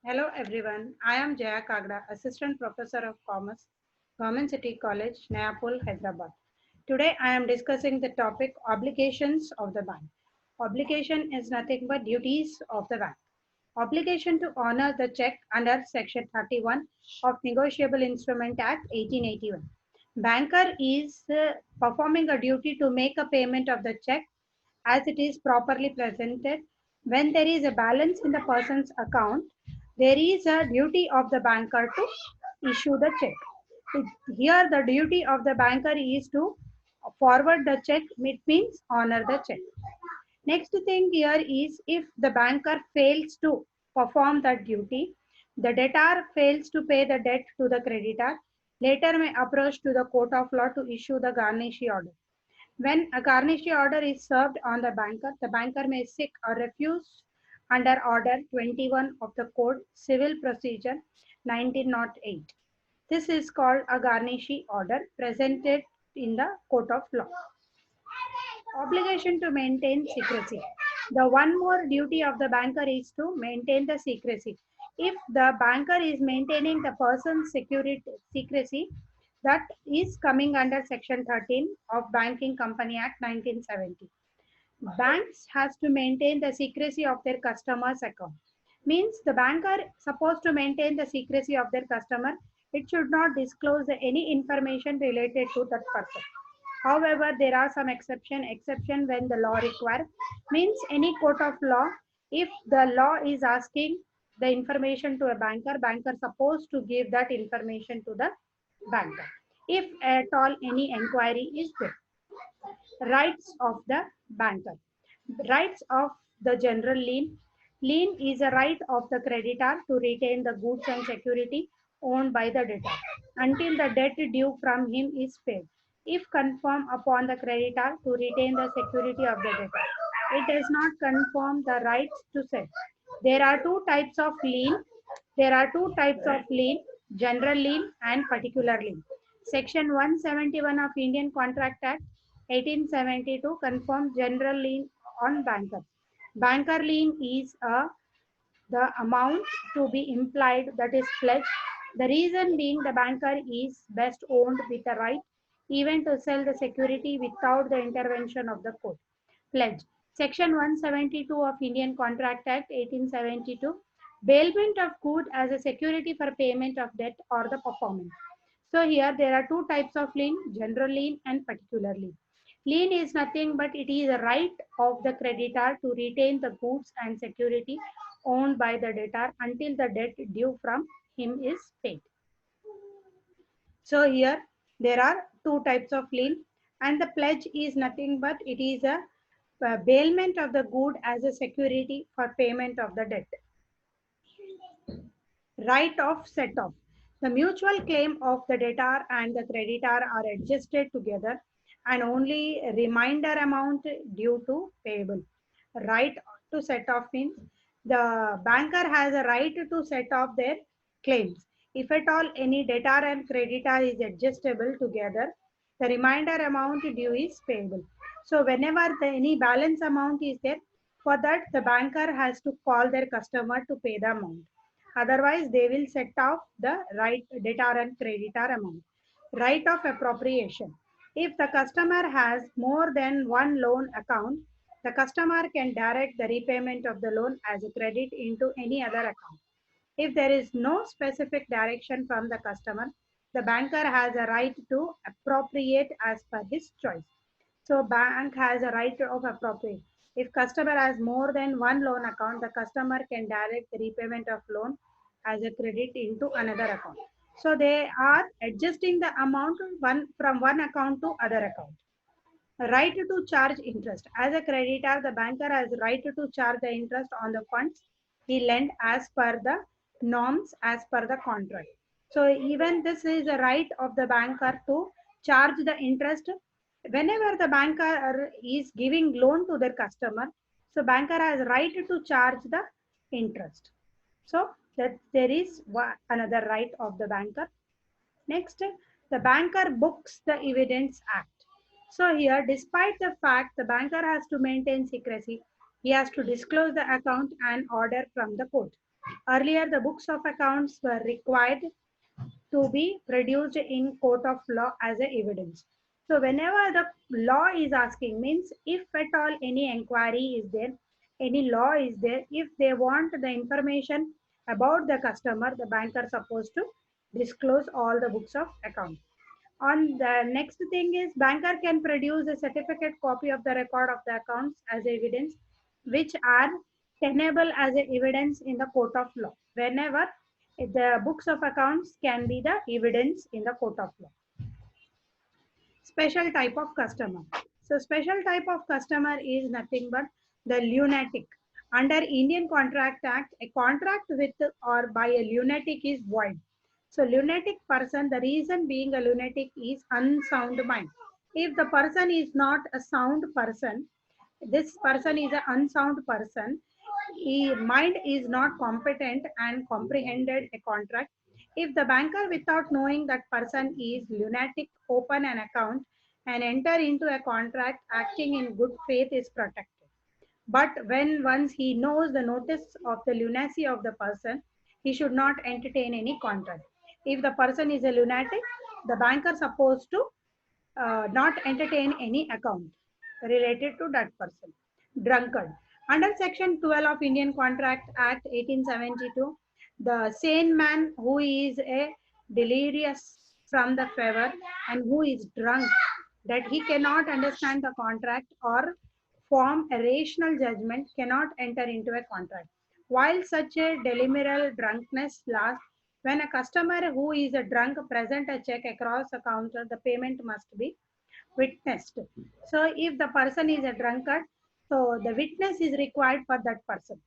Hello everyone, I am Jaya Kagda, Assistant Professor of Commerce, Government City College, Nayapur, Hyderabad. Today I am discussing the topic obligations of the bank. Obligation is nothing but duties of the bank. Obligation to honor the check under Section 31 of Negotiable Instrument Act 1881. Banker is performing a duty to make a payment of the check as it is properly presented. When there is a balance in the person's account, there is a duty of the banker to issue the check. Here, the duty of the banker is to forward the check, it means honor the check. Next thing here is if the banker fails to perform that duty, the debtor fails to pay the debt to the creditor, later may approach to the court of law to issue the garnishee order. When a garnishee order is served on the banker may seek or refuse under Order 21 of the Code Civil Procedure 1908. This is called a garnishee order presented in the court of law. Obligation to maintain secrecy. The one more duty of the banker is to maintain the secrecy. If the banker is maintaining the person's secrecy, that is coming under Section 13 of Banking Company Act 1970. Banks has to maintain the secrecy of their customers' account. Means the banker supposed to maintain the secrecy of their customer. It should not disclose any information related to that person. However, there are some exception when the law requires. Means any court of law, if the law is asking the information to a banker supposed to give that information to the banker. If at all any inquiry is there. Rights of the banker. Rights of the general lien. Lien is a right of the creditor to retain the goods and security owned by the debtor until the debt due from him is paid. If confirmed upon the creditor to retain the security of the debtor, it does not confirm the rights to sell. There are two types of lien. There are two types of lien, general lien and particular lien. Section 171 of Indian Contract Act 1872 confirms general lien on banker. Banker lien is the amount to be implied that is pledged. The reason being the banker is best owned with a right even to sell the security without the intervention of the court. Pledge. Section 172 of Indian Contract Act 1872. Bailment of good as a security for payment of debt or the performance. So here there are two types of lien, general lien and particular lien. Lien is nothing but it is a right of the creditor to retain the goods and security owned by the debtor until the debt due from him is paid. So here there are two types of lien and the pledge is nothing but it is a bailment of the good as a security for payment of the debt. Right of set off. The mutual claim of the debtor and the creditor are adjusted together and only reminder amount due to payable. Right to set off means the banker has a right to set off their claims. If at all any debtor and creditor is adjustable together, the reminder amount due is payable. So whenever any balance amount is there, for that the banker has to call their customer to pay the amount. Otherwise, they will set off the right debtor and creditor amount. Right of appropriation. If the customer has more than one loan account, the customer can direct the repayment of the loan as a credit into any other account. If there is no specific direction from the customer, the banker has a right to appropriate as per his choice. So bank has a right of appropriate. If customer has more than one loan account, the customer can direct the repayment of loan as a credit into another account. So they are adjusting the amount from one account to other account. Right to charge interest. As a creditor, the banker has right to charge the interest on the funds he lent as per the norms as per the contract. So even this is a right of the banker to charge the interest whenever the banker is giving loan to their customer. So banker has right to charge the interest. So that there is another right of the banker. Next, the banker books the evidence act. So here, despite the fact the banker has to maintain secrecy, he has to disclose the account and order from the court. Earlier, the books of accounts were required to be produced in court of law as a evidence. So whenever the law is asking, means if at all any inquiry is there, any law is there, if they want the information about the customer, the banker supposed to disclose all the books of account. On the next thing is banker can produce a certificate copy of the record of the accounts as evidence, which are tenable as a evidence in the court of law. Whenever the books of accounts can be the evidence in the court of law. Special type of customer. So special type of customer is nothing but the lunatic. Under Indian Contract Act, a contract with or by a lunatic is void. So lunatic person, the reason being a lunatic is unsound mind. If the person is not a sound person, this person is an unsound person, mind is not competent and comprehended a contract. If the banker, without knowing that person is lunatic, open an account and enter into a contract acting in good faith is protected. But when once he knows the notice of the lunacy of the person, he should not entertain any contract. If the person is a lunatic, the banker supposed to not entertain any account related to that person. Drunkard. Under Section 12 of Indian Contract Act 1872, the sane man who is a delirious from the fever and who is drunk, that he cannot understand the contract or form a rational judgment, cannot enter into a contract. While such a deliberal drunkenness lasts, when a customer who is a drunk present a check across a counter, the payment must be witnessed. So if the person is a drunkard, so the witness is required for that person.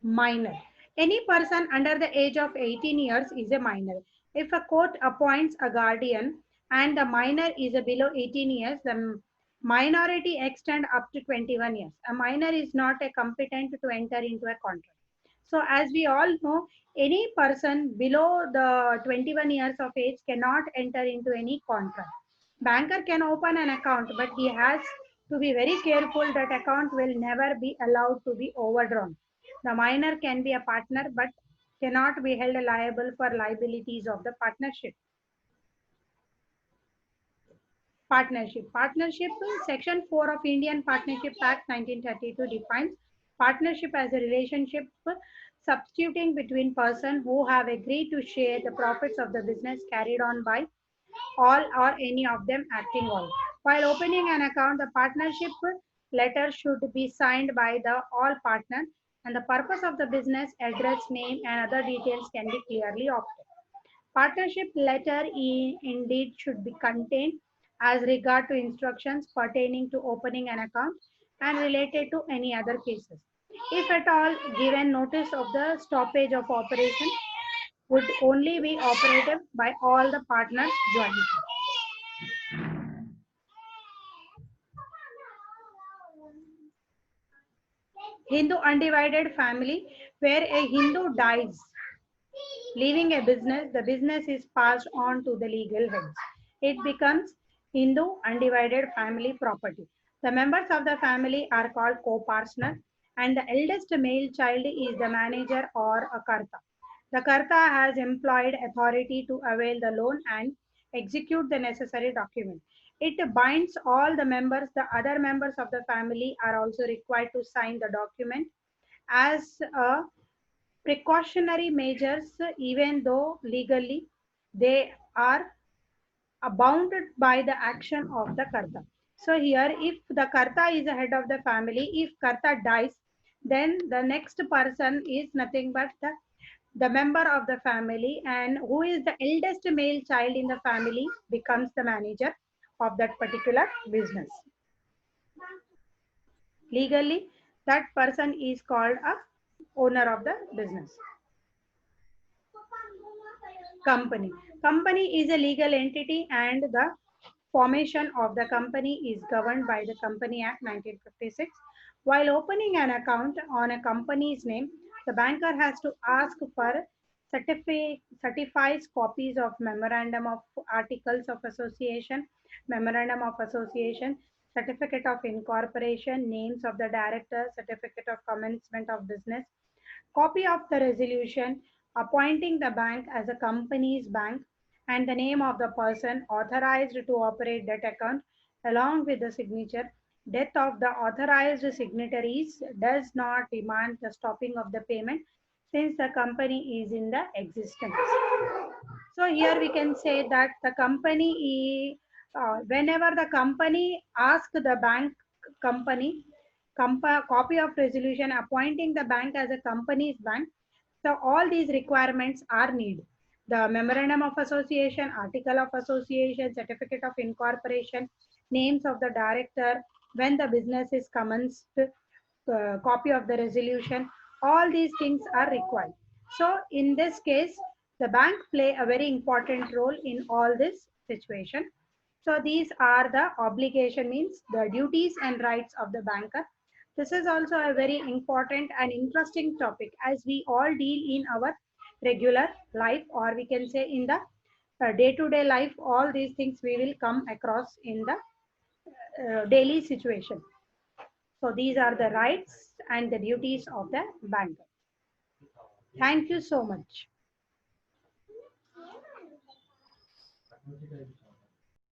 Minor. Any person under the age of 18 years is a minor. If a court appoints a guardian and the minor is below 18 years, the minority extend up to 21 years. A minor is not a competent to enter into a contract. So as we all know, any person below the 21 years of age cannot enter into any contract. Banker can open an account, but he has to be very careful that account will never be allowed to be overdrawn. The minor can be a partner, but cannot be held liable for liabilities of the partnership. Partnership. Partnership, Section 4 of Indian Partnership Act 1932 defines partnership as a relationship substituting between persons who have agreed to share the profits of the business carried on by all or any of them acting all. While opening an account, the partnership letter should be signed by the all partners and the purpose of the business, address, name and other details can be clearly opted. Partnership letter indeed should be contained as regard to instructions pertaining to opening an account and related to any other cases. If at all given notice of the stoppage of operation would only be operative by all the partners jointly. Hindu undivided family, where a Hindu dies leaving a business, the business is passed on to the legal heads. It becomes Hindu undivided family property. The members of the family are called co-partners and the eldest male child is the manager or a karta. The karta has employed authority to avail the loan and execute the necessary document. It binds all the members. The other members of the family are also required to sign the document as a precautionary measures, even though legally they are bounded by the action of the karta. So here, if the karta is the head of the family, if karta dies, then the next person is nothing but the member of the family, and who is the eldest male child in the family becomes the manager of that particular business. Legally, that person is called a owner of the business. Company. Company is a legal entity and the formation of the company is governed by the Company Act 1956. While opening an account on a company's name, the banker has to ask for certifies copies of memorandum of articles of association, memorandum of association, certificate of incorporation, names of the director, certificate of commencement of business, copy of the resolution appointing the bank as a company's bank, and the name of the person authorized to operate that account along with the signature. Death of the authorized signatories does not demand the stopping of the payment since the company is in the existence. So here we can say that the company, whenever the company asks the bank company copy of resolution appointing the bank as a company's bank, so all these requirements are needed. The memorandum of association, article of association, certificate of incorporation, names of the director, when the business is commenced, copy of the resolution, all these things are required. So in this case, the bank play a very important role in all this situation. So these are the obligation, means the duties and rights of the banker. This is also a very important and interesting topic as we all deal in our regular life, or we can say in the day-to-day life. All these things we will come across in the daily situation. So these are the rights and the duties of the banker. Thank you so much.